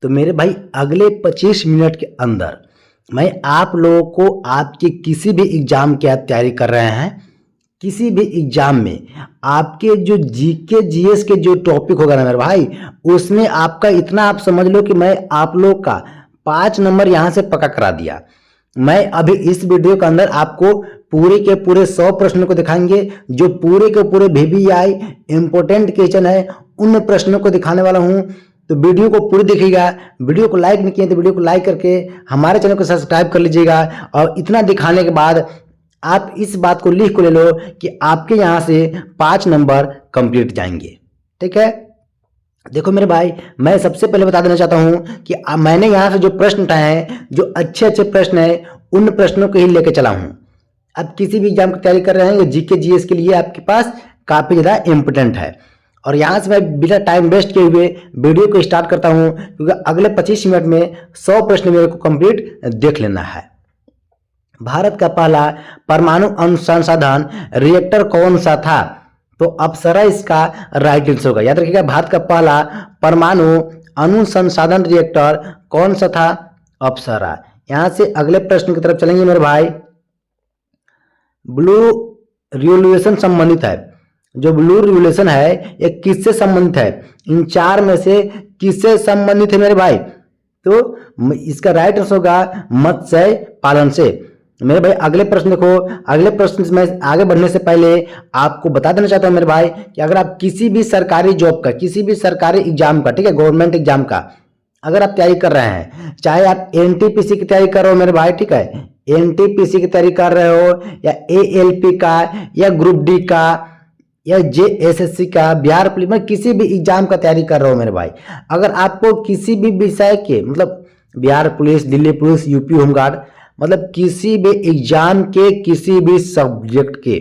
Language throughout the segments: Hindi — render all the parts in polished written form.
तो मेरे भाई अगले 25 मिनट के अंदर मैं आप लोगों को आपके किसी भी एग्जाम की आप तैयारी कर रहे हैं, किसी भी एग्जाम में आपके जो जीके जीएस के जो टॉपिक होगा ना मेरे भाई, उसमें आपका इतना आप समझ लो कि मैं आप लोग का 5 नंबर यहां से पक्का करा दिया। मैं अभी इस वीडियो के अंदर आपको पूरे के पूरे 100 प्रश्नों को दिखाएंगे, जो पूरे के पूरे VBI इंपोर्टेंट क्वेश्चन है, उन प्रश्नों को दिखाने वाला हूं। तो वीडियो को पूरी देखिएगा। वीडियो को लाइक नहीं किए तो वीडियो को लाइक करके हमारे चैनल को सब्सक्राइब कर लीजिएगा। और इतना दिखाने के बाद आप इस बात को लिख को ले लो कि आपके यहां से 5 नंबर कंप्लीट जाएंगे। ठीक है, देखो मेरे भाई, मैं सबसे पहले बता देना चाहता हूं कि मैंने यहां से जो प्रश्न उठाए हैं, जो अच्छे अच्छे प्रश्न हैं, उन प्रश्नों को ही लेकर चला हूं। अब किसी भी एग्जाम की तैयारी कर रहे हैं, जीके जीएस के लिए आपके पास काफी ज्यादा इंपोर्टेंट है। और यहां से मैं बिना टाइम वेस्ट किए हुए वीडियो को स्टार्ट करता हूं, क्योंकि अगले 25 मिनट में 100 प्रश्न मेरे को कंप्लीट देख लेना है। भारत का पहला परमाणु अनुसंधान रिएक्टर कौन सा था? तो अप्सरा इसका राइट आंसर होगा। याद रखिएगा, भारत का पहला परमाणु अनुसंधान रिएक्टर कौन सा था? अप्सरा। यहां से अगले प्रश्न की तरफ चलेंगे मेरे भाई। ब्लू रिवोल्यूशन संबंधित है। जो ब्लू रिवोल्यूशन है ये किससे संबंधित है? इन 4 में से किससे संबंधित है मेरे भाई? तो इसका राइट आंसर होगा मत्स्य पालन से। मेरे भाई अगले प्रश्न देखो। अगले प्रश्न में आगे बढ़ने से पहले आपको बता देना चाहता हूं मेरे भाई कि अगर आप किसी भी सरकारी जॉब का, किसी भी सरकारी एग्जाम का, ठीक है, गवर्नमेंट एग्जाम का अगर आप तैयारी कर रहे हैं, चाहे आप एनटीपीसी की तैयारी कर रहे हो मेरे भाई, ठीक है, एनटीपीसी की तैयारी कर रहे हो, या एएलपी का, या ग्रुप डी का, या जेएसएससी का, बिहार पुलिस में किसी भी एग्जाम का तैयारी कर रहे हो मेरे भाई, अगर आपको किसी भी विषय के, मतलब Bihar police, Delhi police, UP home guard, मतलब किसी भी एग्जाम के किसी भी सब्जेक्ट के,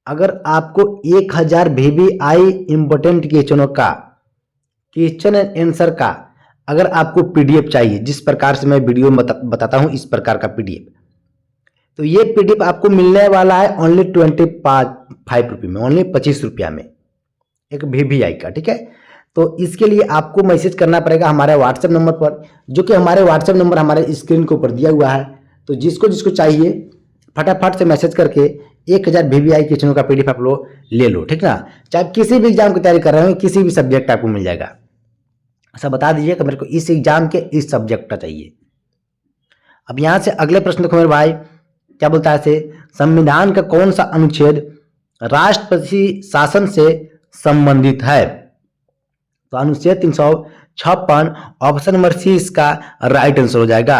अगर आपको 1000 VBI इंपोर्टेंट क्वेश्चनों का, क्वेश्चन एंड आंसर का अगर आपको पीडीएफ चाहिए, जिस प्रकार से मैं वीडियो में बताता हूं, इस प्रकार का पीडीएफ, तो ये पीडीएफ आपको मिलने वाला है ओनली 25 रुपये में, ओनली 25 रुपया में, एक VBI का। ठीक है, तो इसके लिए आपको मैसेज करना पड़ेगा हमारे व्हाट्सएप नंबर पर, जो कि हमारे व्हाट्सएप नंबर हमारे स्क्रीन के ऊपर दिया हुआ है। तो जिसको जिसको चाहिए फटाफट से मैसेज करके 1000 VBI क्वेश्चनों का पीडीएफ आप लोग ले लो। ठीक ना, चाहे किसी भी एग्जाम की तैयारी कर रहे हो, किसी भी सब्जेक्ट आपको मिल जाएगा। ऐसा बता दीजिए कि मेरे को इस एग्जाम के इस सब्जेक्ट का चाहिए। अब यहां से अगले प्रश्न देखो मेरे भाई, क्या बोलता है से, संविधान का कौन सा अनुच्छेद राष्ट्रपति शासन से संबंधित है? तो अनुच्छेद 356, ऑप्शन नंबर सी इसका राइट आंसर हो जाएगा।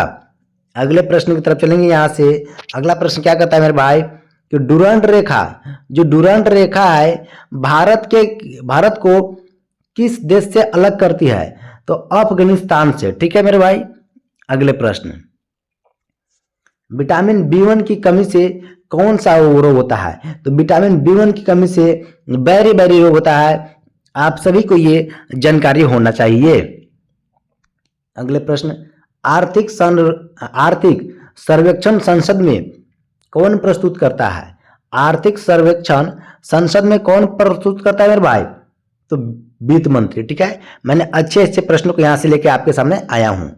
अगले प्रश्न की तरफ चलेंगे। यहां से अगला प्रश्न क्या कहता है मेरे भाई कि डुरंड रेखा, जो डुरंड रेखा है, भारत को किस देश से अलग करती है? तो अफगानिस्तान से। ठीक है मेरे भाई, अगले प्रश्न, विटामिन B1 की कमी से कौन सा रोग होता है? तो विटामिन B1 की कमी से बेरी रोग होता है। आप सभी को ये जानकारी होना चाहिए। अगले प्रश्न, आर्थिक सर्वेक्षण संसद में कौन प्रस्तुत करता है? आर्थिक सर्वेक्षण संसद में कौन प्रस्तुत करता है मेरे भाई? तो वित्त मंत्री। ठीक है, मैंने अच्छे अच्छे प्रश्नों को यहां से लेकर आपके सामने आया हूं।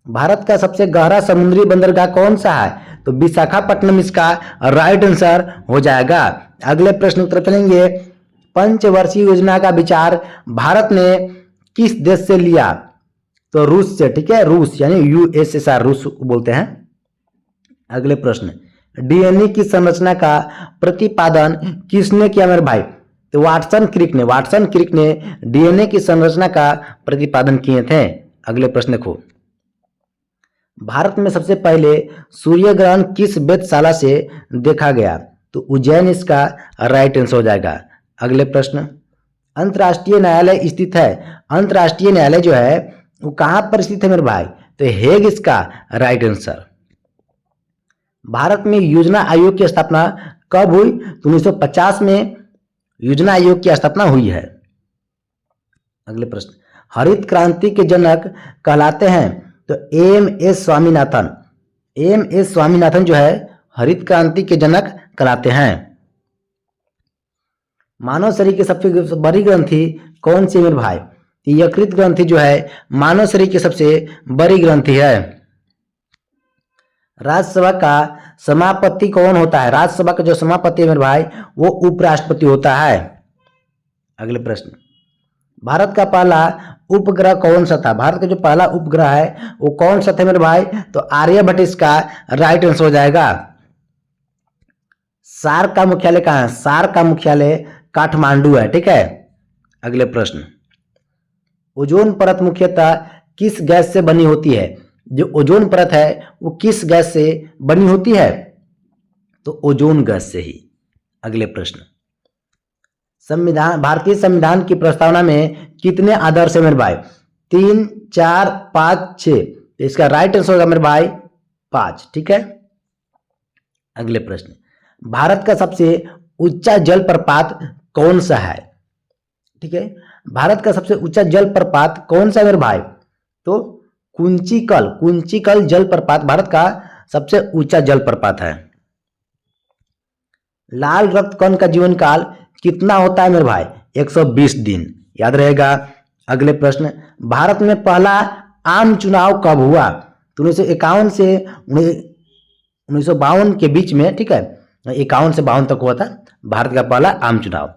भारत का सबसे गहरा समुद्री बंदरगाह कौन सा है? तो विशाखापट्टनम इसका राइट आंसर हो जाएगा। अगले प्रश्न की तरफ चलेंगे। पंचवर्षीय योजना का विचार भारत ने किस देश से लिया? तो रूस से। ठीक है, रूस यानी USSR, रूस बोलते हैं। अगले प्रश्न, DNA की संरचना का प्रतिपादन किसने किया मेरे भाई? तो वाटसन क्रिक ने DNA की संरचना का प्रतिपादन किए थे। अगले प्रश्न देखो, भारत में सबसे पहले सूर्य ग्रहण किस वेधशाला से देखा गया? तो उज्जैन इसका राइट आंसर हो जाएगा। अगले प्रश्न, अंतर्राष्ट्रीय न्यायालय स्थित है। अंतर्राष्ट्रीय न्यायालय जो है वो कहां पर स्थित है मेरे भाई? तो हेग इसका राइट आंसर। भारत में योजना आयोग की स्थापना कब हुई? तो 1950 में योजना आयोग की स्थापना हुई है। अगले प्रश्न, हरित क्रांति के जनक कहलाते हैं? तो एम.एस. स्वामीनाथन जो है हरित क्रांति के जनक कहलाते हैं। मानव शरीर की सबसे बड़ी ग्रंथि कौन सी मेरे भाई? तो यकृत ग्रंथि जो है मानव शरीर की सबसे बड़ी ग्रंथि है। राज्यसभा का सभापति कौन होता है? राज्यसभा का जो सभापति है मेरे भाई वो उपराष्ट्रपति होता है। अगले प्रश्न, भारत का पहला उपग्रह कौन सा था? भारत का जो पहला उपग्रह है वो कौन सा था मेरे भाई? तो आर्यभट्ट इसका राइट आंसर हो जाएगा। सार्क का मुख्यालय कहाँ है? सार्क का मुख्यालय काठमांडू है। ठीक है। अगले प्रश्न, ओजोन परत मुख्यतः किस गैस से बनी होती है? जो ओजोन परत है वो किस गैस से बनी होती है? तो ओजोन गैस से ही। अगले प्रश्न, संविधान, भारतीय संविधान की प्रस्तावना में कितने आदर्श है मेरे भाई? 3, 4, 5, 6। इसका राइट आंसर होगा मेरे भाई 5। ठीक है। अगले प्रश्न, भारत का सबसे ऊंचा जलप्रपात कौन सा है? ठीक है। भारत का सबसे ऊंचा जलप्रपात कौन सा है मेरे भाई? तो कुंचिकल जलप्रपात भारत का सबसे ऊंचा जलप्रपात है। लाल रक्त कण का जीवन काल कितना होता है मेरे भाई? 120 दिन। याद रहेगा। अगले प्रश्न, भारत में पहला आम चुनाव कब हुआ? तो 1951 से 1952 के बीच में। ठीक है। 51 से 52 तक हुआ था भारत का पहला आम चुनाव।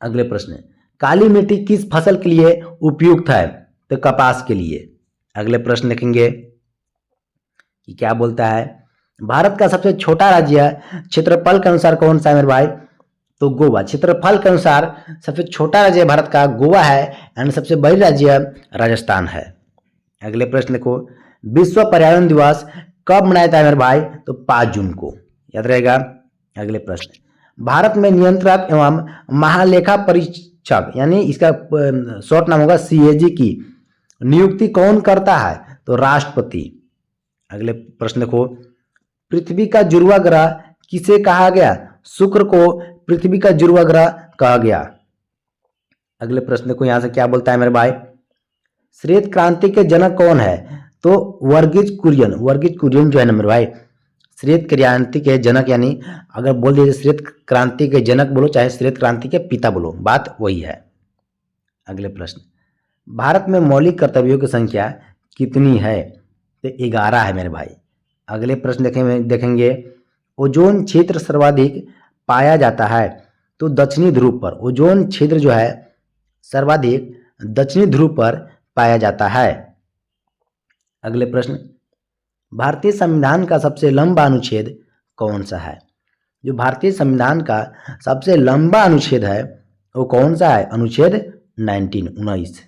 अगले प्रश्न, काली मिट्टी किस फसल के लिए उपयुक्त है? तो कपास के लिए। अगले प्रश्न देखेंगे कि क्या बोलता है। भारत का सबसे छोटा राज्य क्षेत्रफल के अनुसार कौन सा है मेरे भाई? तो गोवा। क्षेत्रफल के अनुसार सबसे छोटा राज्य भारत का गोवा है एंड सबसे बड़ी राज्य राजस्थान है। अगले प्रश्न को, विश्व पर्यावरण दिवस कब मनाया जाता है मेरे भाई? तो 5 जून को। याद रहेगा। अगले प्रश्न, भारत में नियंत्रक एवं महालेखा परीक्षक यानी इसका शॉर्ट नाम होगा CAG की नियुक्ति कौन करता है? तो राष्ट्रपति। अगले प्रश्न को, पृथ्वी का जुड़वा ग्रह किसे कहा गया? शुक्र को पृथ्वी का जुड़वा ग्रह कहा गया। अगले प्रश्न को यहां से क्या बोलता है मेरे भाई? श्वेत क्रांति के जनक कौन है? तो वर्गीज कुरियन जो है ना मेरे भाई, श्वेत क्रांति के जनक यानी अगर बोल दीजिए श्वेत क्रांति के जनक बोलो चाहे श्वेत क्रांति के पिता बोलो, बात वही है। अगले प्रश्न, भारत में मौलिक कर्तव्यों की संख्या कितनी है? तो 11 है मेरे भाई। अगले प्रश्न देखेंगे, ओजोन क्षेत्र सर्वाधिक पाया जाता है तो दक्षिणी ध्रुव पर। ओजोन क्षेत्र जो है सर्वाधिक दक्षिणी ध्रुव पर पाया जाता है। अगले प्रश्न, भारतीय संविधान का सबसे लंबा अनुच्छेद कौन सा है? जो भारतीय संविधान का सबसे लंबा अनुच्छेद है वो कौन सा है? अनुच्छेद 19।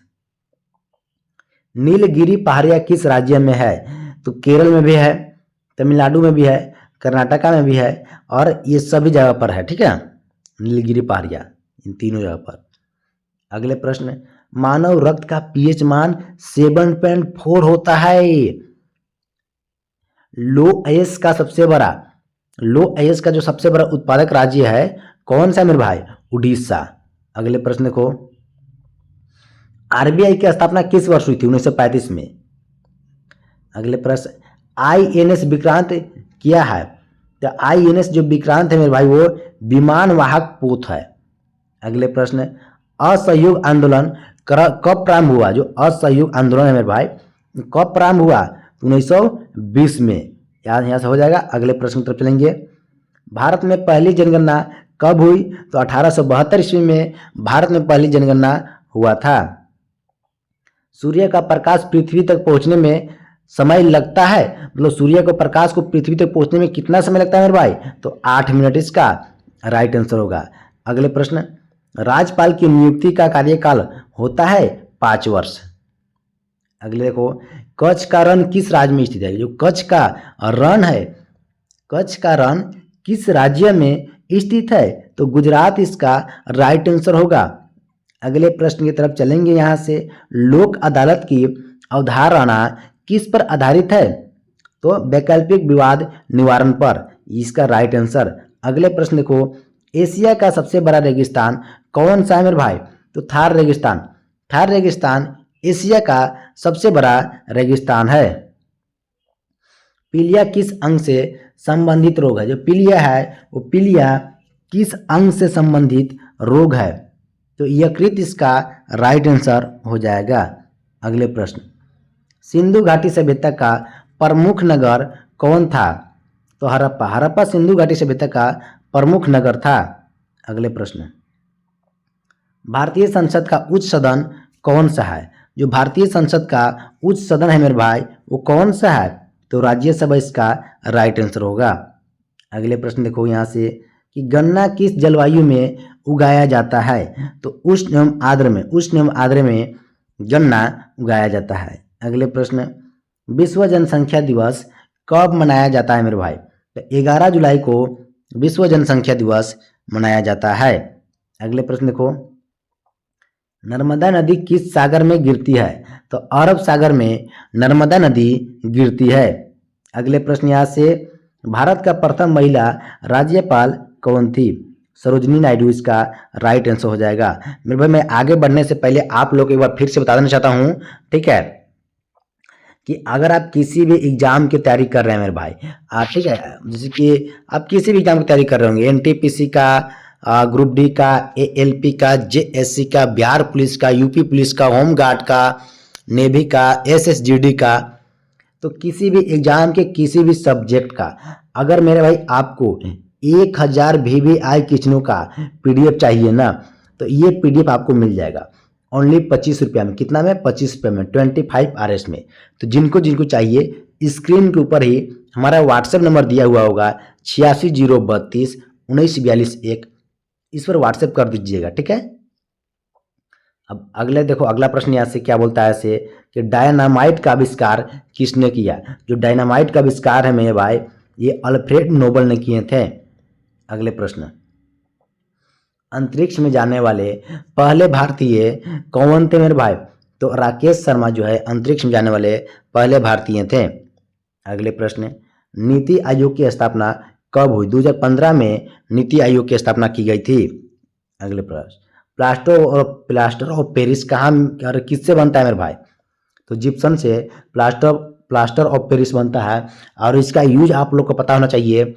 नीलगिरी पहाड़ियाँ किस राज्य में है? तो केरल में भी है, तमिलनाडु में भी है, कर्नाटका में भी है और ये सभी जगह पर है। ठीक है। नीलगिरी पहाड़ियाँ इन तीनों जगह पर। अगले प्रश्न, मानव रक्त का pH मान 7.4 होता है। लो एस का जो सबसे बड़ा उत्पादक राज्य है कौन सा मेरे भाई? उड़ीसा। अगले प्रश्न को, RBI की स्थापना किस वर्ष हुई थी? 1935 में। अगले प्रश्न, INS विक्रांत क्या है? तो INS जो विक्रांत है मेरे भाई वो विमान वाहक पोत है। अगले प्रश्न, असहयोग आंदोलन कब प्रारंभ हुआ? जो असहयोग आंदोलन है मेरे भाई कब प्रारंभ हुआ? 1920 में। यहाँ से हो जाएगा। अगले प्रश्न की तरफ चलेंगे, भारत में पहली जनगणना कब हुई? तो 1872 ईस्वी में भारत में पहली जनगणना हुआ था। सूर्य का प्रकाश पृथ्वी तक पहुंचने में समय लगता है, मतलब सूर्य को प्रकाश को पृथ्वी तक पहुंचने में कितना समय लगता है मेरे भाई? तो 8 मिनट इसका राइट आंसर होगा। अगले प्रश्न, राज्यपाल की नियुक्ति का कार्यकाल होता है 5 वर्ष। अगले देखो, कच्छ का रण किस राज्य में स्थित है? जो कच्छ का रण है, कच्छ का रण किस राज्य में स्थित है? तो गुजरात इसका राइट आंसर होगा। अगले प्रश्न की तरफ चलेंगे। यहाँ से, लोक अदालत की अवधारणा किस पर आधारित है? तो वैकल्पिक विवाद निवारण पर, इसका राइट आंसर। अगले प्रश्न को, एशिया का सबसे बड़ा रेगिस्तान कौन सा है मेरे भाई? तो थार रेगिस्तान। थार रेगिस्तान एशिया का सबसे बड़ा रेगिस्तान है। पीलिया किस अंग से संबंधित रोग है? जो पीलिया है वो पीलिया किस अंग से संबंधित रोग है? तो यकृत इसका राइट आंसर हो जाएगा। अगले प्रश्न, सिंधु घाटी सभ्यता का प्रमुख नगर कौन था? तो हड़प्पा। हड़प्पा सिंधु घाटी सभ्यता का प्रमुख नगर था। अगले प्रश्न, भारतीय संसद का उच्च सदन कौन सा है? जो भारतीय संसद का उच्च सदन है मेरे भाई वो कौन सा है? तो राज्यसभा इसका राइट आंसर होगा। अगले प्रश्न देखो यहाँ से कि गन्ना किस जलवायु में उगाया जाता है? तो उष्ण एवं आर्द्र में, उष्ण एवं आर्द्र में गन्ना उगाया जाता है। अगले प्रश्न, विश्व जनसंख्या दिवस कब मनाया जाता है मेरे भाई? तो 11 जुलाई को विश्व जनसंख्या दिवस मनाया जाता है। अगले प्रश्न देखो, नर्मदा नदी किस सागर में गिरती है? तो अरब सागर में नर्मदा नदी गिरती है। अगले प्रश्न यहाँ से, भारत का प्रथम महिला राज्यपाल कौन थी? सरोजिनी नायडू इसका राइट आंसर हो जाएगा। मेरे भाई मैं आगे बढ़ने से पहले आप लोग एक बार फिर से बता देना चाहता हूँ, ठीक है, कि अगर आप किसी भी एग्जाम की तैयारी कर रहे हैं मेरे भाई, ठीक है, जैसे कि आप किसी भी एग्जाम की तैयारी कर रहे होंगे, एनटीपीसी का, ग्रुप डी का, एएलपी का, जेएससी का, बिहार पुलिस का, यूपी पुलिस का, होमगार्ड का, नेवी का, एसएसजीडी का, तो किसी भी एग्जाम के किसी भी सब्जेक्ट का अगर मेरे भाई आपको 1000 VVI क्वेश्चनों का पीडीएफ चाहिए ना, तो ये पीडीएफ आपको मिल जाएगा ओनली 25 रुपया में। कितना में? 25 रुपये में, 25 RS में। तो जिनको जिनको चाहिए स्क्रीन के ऊपर ही हमारा व्हाट्सएप नंबर दिया हुआ होगा 8603194241, इस पर व्हाट्सएप कर दीजिएगा, ठीक है। अब अगले देखो, अगला प्रश्न यहाँ से क्या बोलता है ऐसे कि डायनामाइट का आविष्कार किसने किया? जो डायनामाइट का आविष्कार है मेरे भाई ये अल्फ्रेड नोबल ने किए थे। अगले प्रश्न, अंतरिक्ष में जाने वाले पहले भारतीय कौन थे मेरे भाई? तो राकेश शर्मा जो है अंतरिक्ष में जाने वाले पहले भारतीय थे। अगले प्रश्न, नीति आयोग की स्थापना कब हुई? 2015 में नीति आयोग की स्थापना की गई थी। अगले प्रश्न, प्लास्टर ऑफ पेरिस कहाँ और किससे बनता है मेरे भाई? तो जिप्सम से प्लास्टर ऑफ पेरिस बनता है। और इसका यूज आप लोग को पता होना चाहिए,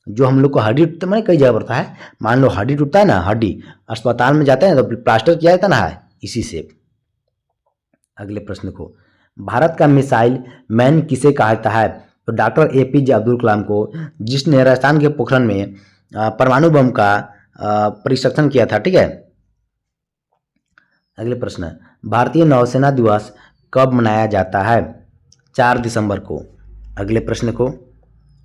जो हम लोग को हड्डी टूटता है, कई जगह पड़ता है, मान लो हड्डी टूटता है ना, हड्डी अस्पताल में जाते हैं तो प्लास्टर किया जाता ना है इसी से। अगले प्रश्न को, भारत का मिसाइल मैन किसे कहा जाता है? तो डॉक्टर APJ अब्दुल कलाम को, जिसने राजस्थान के पोखरण में परमाणु बम का परीक्षण किया था, ठीक है। अगले प्रश्न, भारतीय नौसेना दिवस कब मनाया जाता है? 4 दिसंबर को। अगले प्रश्न को,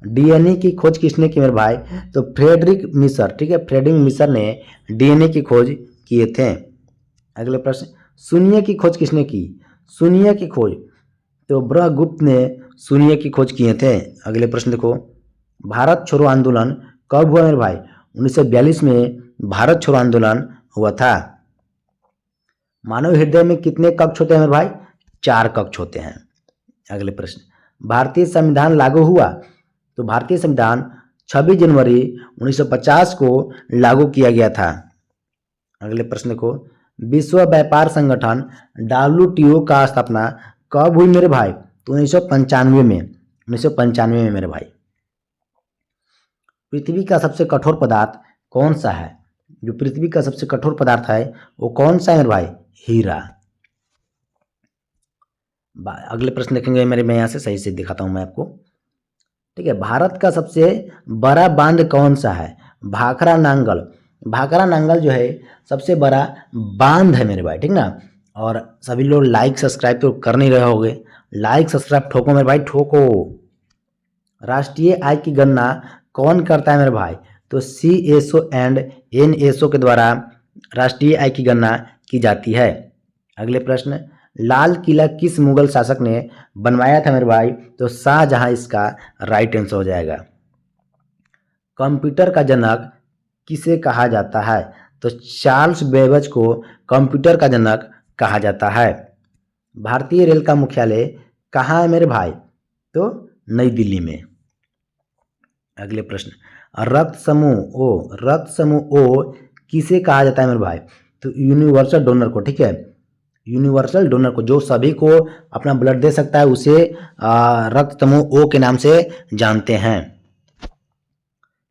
DNA की खोज किसने की मेरे भाई? तो फ्रेडरिक मिसर, ठीक है, फ्रेडरिक मिसर ने DNA की खोज किए थे। अगले प्रश्न, शून्य की खोज किसने की? शून्य की खोज तो ब्रह्मगुप्त ने शून्य की खोज किए थे। अगले प्रश्न देखो, भारत छोड़ो आंदोलन कब हुआ मेरे भाई? 1942 में भारत छोड़ो आंदोलन हुआ था। मानव हृदय में कितने कक्ष होते हैं मेरे भाई? 4 कक्ष होते हैं। अगले प्रश्न, भारतीय संविधान लागू हुआ? तो भारतीय संविधान 26 जनवरी 1950 को लागू किया गया था। अगले प्रश्न को, विश्व व्यापार संगठन WTO का स्थापना कब हुई मेरे भाई? तो 1995 में, 1995 में मेरे भाई। पृथ्वी का सबसे कठोर पदार्थ कौन सा है? जो पृथ्वी का सबसे कठोर पदार्थ है वो कौन सा है मेरे भाई? हीरा। अगले प्रश्न देखेंगे मेरे, मैं यहाँ से सही से दिखाता हूँ मैं आपको, ठीक है। भारत का सबसे बड़ा बांध कौन सा है? भाखरा नांगल। भाखरा नांगल जो है सबसे बड़ा बांध है मेरे भाई, ठीक ना। और सभी लोग लाइक सब्सक्राइब तो कर नहीं रहे होंगे, लाइक सब्सक्राइब ठोको मेरे भाई, ठोको। राष्ट्रीय आय की गणना कौन करता है मेरे भाई? तो CSO एंड NSO के द्वारा राष्ट्रीय आय की गणना की जाती है। अगले प्रश्न, लाल किला किस मुगल शासक ने बनवाया था मेरे भाई? तो शाहजहां इसका राइट आंसर हो जाएगा। कंप्यूटर का जनक किसे कहा जाता है? तो चार्ल्स बेबेज को कंप्यूटर का जनक कहा जाता है। भारतीय रेल का मुख्यालय कहाँ है मेरे भाई? तो नई दिल्ली में। अगले प्रश्न, रक्त समूह O किसे कहा जाता है मेरे भाई? तो यूनिवर्सल डोनर को, ठीक है, यूनिवर्सल डोनर को, जो सभी को अपना ब्लड दे सकता है उसे रक्त समूह O के नाम से जानते हैं।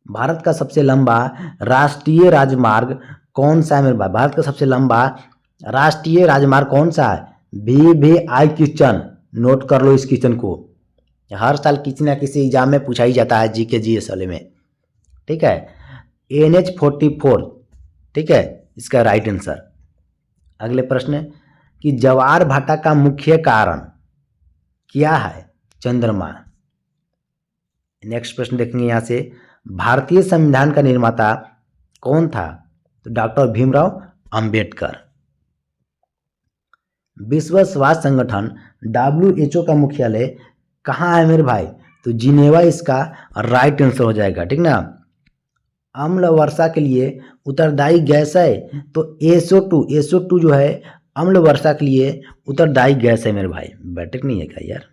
भारत का सबसे लंबा राष्ट्रीय राजमार्ग कौन सा है मेरे भाई? भारत का सबसे लंबा राष्ट्रीय राजमार्ग कौन सा है? VVI क्वेश्चन, नोट कर लो इस क्वेश्चन को, हर साल किसी ना किसी एग्जाम में पूछा ही जाता है, GK GS वाले में, ठीक है। NH44, ठीक है, इसका राइट आंसर। अगले प्रश्न कि ज्वार भाटा का मुख्य कारण क्या है? चंद्रमा। नेक्स्ट प्रश्न देखेंगे यहाँ से, भारतीय संविधान का निर्माता कौन था? तो डॉक्टर भीमराव अंबेडकर। विश्व स्वास्थ्य संगठन WHO का मुख्यालय कहाँ है मेरे भाई? तो जिनेवा इसका राइट आंसर हो जाएगा, ठीक ना। अम्ल वर्षा के लिए उत्तरदायी गैस है? तो SO2 जो है अम्ल वर्षा के लिए उत्तरदायी गैस है मेरे भाई, बैठक नहीं है क्या यार।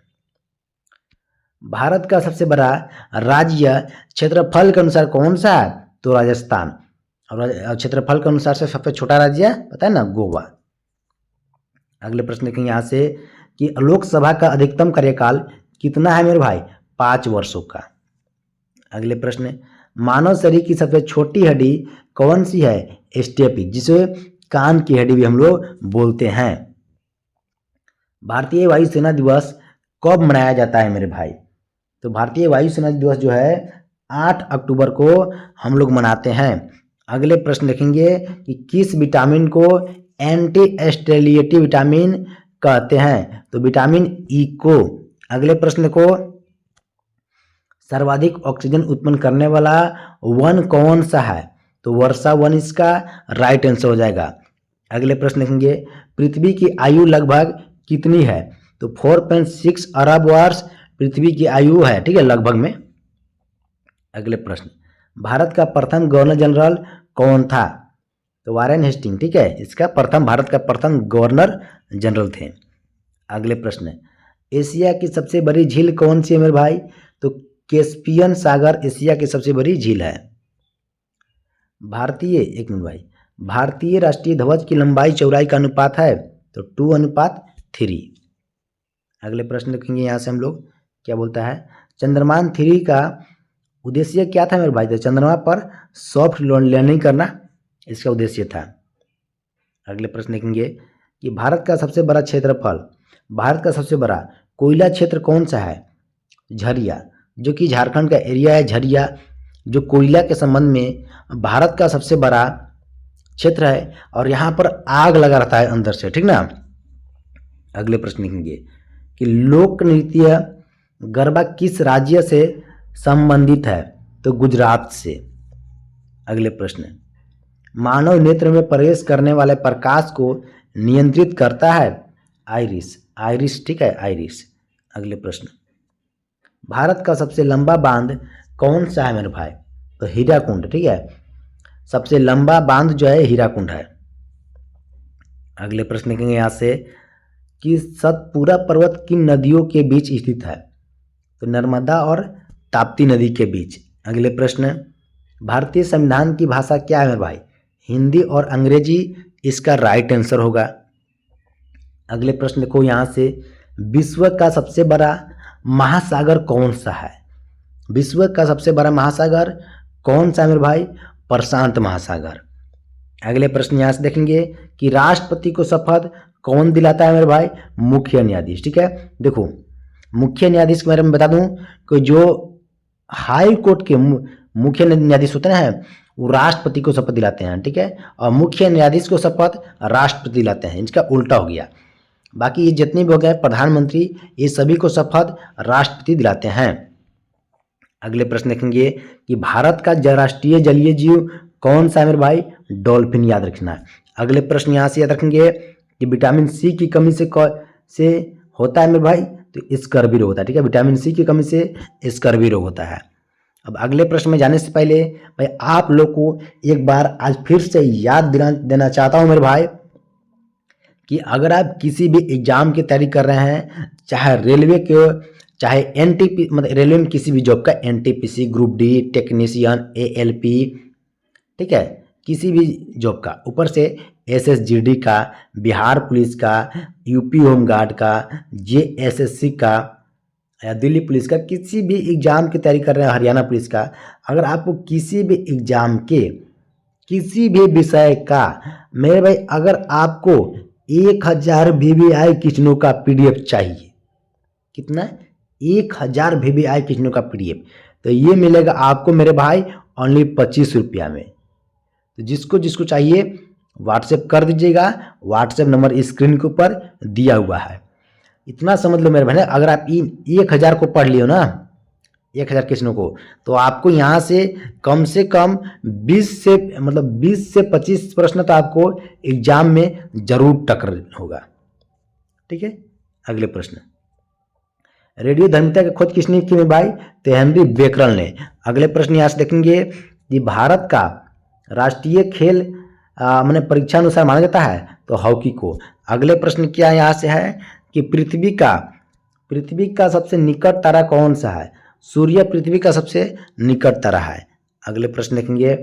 भारत का सबसे बड़ा राज्य क्षेत्रफल के अनुसार कौन सा है? तो राजस्थान। और क्षेत्रफल के अनुसार से सबसे छोटा राज्य पता है ना, गोवा। अगले प्रश्न देखेंगे यहाँ से कि लोकसभा का अधिकतम कार्यकाल कितना है मेरे भाई? 5 वर्षों का। अगले प्रश्न, मानव शरीर की सबसे छोटी हड्डी कौन सी है? स्टेपिस, जिसे कान की हड्डी भी हम लोग बोलते हैं। भारतीय वायुसेना दिवस कब मनाया जाता है मेरे भाई? तो भारतीय वायुसेना दिवस जो है 8 अक्टूबर को हम लोग मनाते हैं। अगले प्रश्न देखेंगे कि किस विटामिन को एंटी स्टेरिलिटी विटामिन कहते हैं? तो विटामिन ई को। अगले प्रश्न को, सर्वाधिक ऑक्सीजन उत्पन्न करने वाला वन कौन सा है? तो वर्षा वन इसका राइट आंसर हो जाएगा। अगले प्रश्न देखेंगे, पृथ्वी की आयु लगभग कितनी है? तो 4.6 अरब वर्ष पृथ्वी की आयु है, ठीक है, लगभग में। अगले प्रश्न, भारत का प्रथम गवर्नर जनरल कौन था? तो वारेन हेस्टिंग, ठीक है, इसका भारत का प्रथम गवर्नर जनरल थे। अगले प्रश्न, एशिया की सबसे बड़ी झील कौन सी है मेरे भाई? तो कैस्पियन सागर एशिया की सबसे बड़ी झील है। एक मिनट भाई, भारतीय राष्ट्रीय ध्वज की लंबाई चौड़ाई का अनुपात है? तो 2:3। अगले प्रश्न देखेंगे यहाँ से हम लोग, क्या बोलता है, चंद्रयान 3 का उद्देश्य क्या था मेरे भाई? तो चंद्रमा पर सॉफ्ट लैंडिंग करना इसका उद्देश्य था। अगले प्रश्न देखेंगे कि भारत का सबसे बड़ा कोयला क्षेत्र कौन सा है? झरिया, जो कि झारखंड का एरिया है झरिया, जो कोयला के संबंध में भारत का सबसे बड़ा क्षेत्र है और यहाँ पर आग लगा रहता है अंदर से, ठीक ना। अगले प्रश्न देखेंगे कि लोक नृत्य गरबा किस राज्य से संबंधित है? तो गुजरात से। अगले प्रश्न, मानव नेत्र में प्रवेश करने वाले प्रकाश को नियंत्रित करता है? आइरिस, ठीक है, आइरिस। अगले प्रश्न, भारत का सबसे लंबा बांध कौन सा है मेरे भाई? तो हीराकुंड, ठीक है, सबसे लंबा बांध जो है हीराकुंड है। अगले प्रश्न देखेंगे यहाँ से कि सतपुरा पर्वत किन नदियों के बीच स्थित है? तो नर्मदा और ताप्ती नदी के बीच। अगले प्रश्न, भारतीय संविधान की भाषा क्या है मेरे भाई? हिंदी और अंग्रेजी इसका राइट आंसर होगा। अगले प्रश्न देखो यहाँ से, विश्व का सबसे बड़ा महासागर कौन सा है? विश्व का सबसे बड़ा महासागर कौन सा है मेरे भाई? प्रशांत महासागर। अगले प्रश्न यहाँ से देखेंगे कि राष्ट्रपति को शपथ कौन दिलाता है मेरे भाई? मुख्य न्यायाधीश, ठीक है। देखो, मुख्य न्यायाधीश के बारे में बता दूं कि जो हाई कोर्ट के मुख्य न्यायाधीश होते हैं वो राष्ट्रपति को शपथ दिलाते हैं, ठीक है, और मुख्य न्यायाधीश को शपथ राष्ट्रपति दिलाते हैं, इसका उल्टा हो गया। बाकी ये जितने भी हो गए प्रधानमंत्री, ये सभी को शपथ राष्ट्रपति दिलाते हैं। अगले प्रश्न देखेंगे कि भारत का राष्ट्रीय जलीय जीव कौन सा है मेरे भाई? डॉल्फिन, याद रखना है। अगले प्रश्न यहाँ से याद रखेंगे कि विटामिन सी की कमी से होता है मेरे भाई? तो स्कर्वी रोग होता है, ठीक है, विटामिन सी की कमी से स्कर्वी रोग होता है। अब अगले प्रश्न में जाने से पहले भाई आप लोग को एक बार आज फिर से याद देना चाहता हूँ मेरे भाई कि अगर आप किसी भी एग्जाम की तैयारी कर रहे हैं, चाहे रेलवे के, चाहे एनटीपी, मतलब रेलवे में किसी भी जॉब का, NTPC, group D, technician, ALP, ठीक है, किसी भी जॉब का, ऊपर से एसएसजीडी का, बिहार पुलिस का, यूपी होमगार्ड का, जेएसएससी का या दिल्ली पुलिस का, किसी भी एग्जाम की तैयारी कर रहे हैं, हरियाणा पुलिस का, अगर आपको किसी भी एग्जाम के किसी भी विषय का, मेरे भाई अगर आपको 1000 VVI क्वेश्चनों का PDF चाहिए, कितना, 1000 VVI क्वेश्चनों का PDF, तो ये मिलेगा आपको मेरे भाई ओनली 25 रुपया में। तो जिसको जिसको चाहिए व्हाट्सएप कर दीजिएगा, व्हाट्सएप नंबर स्क्रीन के ऊपर दिया हुआ है। इतना समझ लो मेरे भाई, अगर आप इन 1000 को पढ़ लियो ना, 1000 क्वेश्चनों को, तो आपको यहाँ से कम 20 से 25 प्रश्न तो आपको एग्जाम में जरूर टक्कर होगा। ठीक है, अगले प्रश्न, रेडियो धर्मिता की खोज किसने की मेरे भाई? तो हेनरी बेकरल ने। अगले प्रश्न यहाँ से देखेंगे कि भारत का राष्ट्रीय खेल मैंने परीक्षा अनुसार माना जाता है, तो हॉकी को। अगले प्रश्न क्या यहाँ से है कि पृथ्वी का सबसे निकट तारा कौन सा है? सूर्य पृथ्वी का सबसे निकट तारा है। अगले प्रश्न देखेंगे,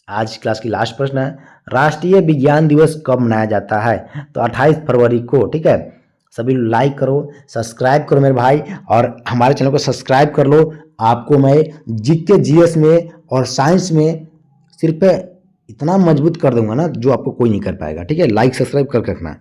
आज क्लास की लास्ट प्रश्न है, राष्ट्रीय विज्ञान दिवस कब मनाया जाता है? तो 28 फरवरी को। ठीक है, सभी लाइक करो, सब्सक्राइब करो मेरे भाई, और हमारे चैनल को सब्सक्राइब कर लो। आपको मैं जीके जीएस में और साइंस में सिर्फ इतना मजबूत कर दूंगा ना, जो आपको कोई नहीं कर पाएगा। ठीक है, लाइक सब्सक्राइब कर रखना।